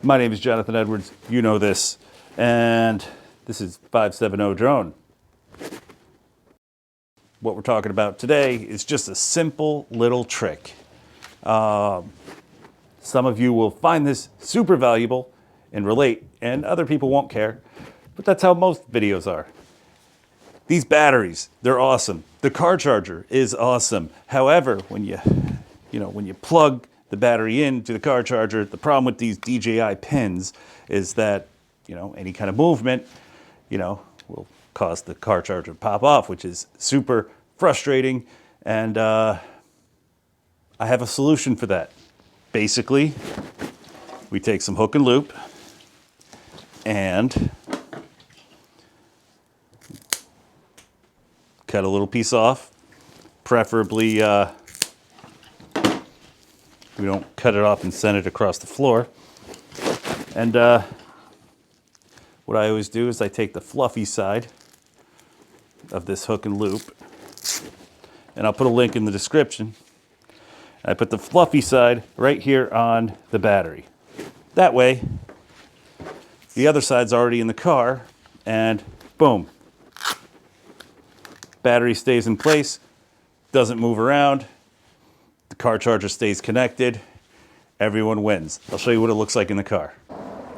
My name is Jonathan Edwards, you know this, and this is 570 Drone. What we're talking about today is just a simple little trick. Some of you will find this super valuable and relate, and other people won't care, but that's how most videos are. These batteries, they're awesome. The car charger is awesome. However, when you plug the battery into the car charger, the problem with these DJI pins is that, any kind of movement, will cause the car charger to pop off, which is super frustrating. And I have a solution for that. Basically, we take some hook and loop and cut a little piece off. Preferably, we don't cut it off and send it across the floor. And what I always do is I take the fluffy side of this hook and loop, and I'll put a link in the description. I put the fluffy side right here on the battery. That way, the other side's already in the car, and boom. Battery stays in place, doesn't move around, the car charger stays connected, everyone wins. I'll show you what it looks like in the car.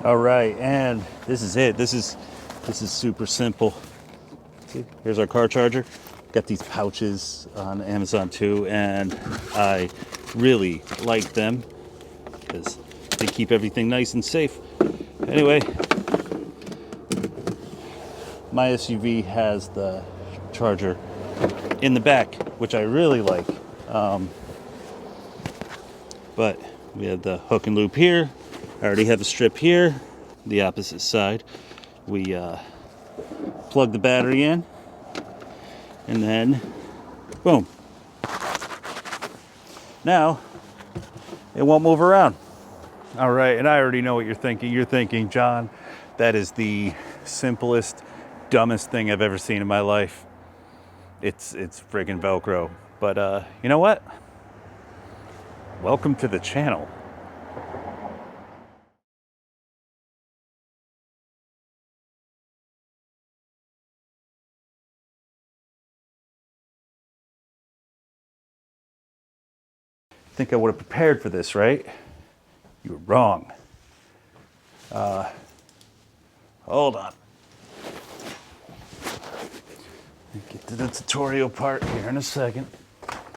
All right, and this is it. This is super simple. See, here's our car charger. Got these pouches on Amazon too, and I really like them because they keep everything nice and safe. Anyway, my SUV has the charger in the back, which I really like. But we have the hook and loop here. I already have a strip here. The opposite side, we plug the battery in, and then boom. Now it won't move around. All right, and I already know what you're thinking. You're thinking, John, that is the simplest, dumbest thing I've ever seen in my life. It's friggin' Velcro. But you know what? Welcome to the channel. I think I would have prepared for this, right? You were wrong. Hold on. Get to the tutorial part here in a second.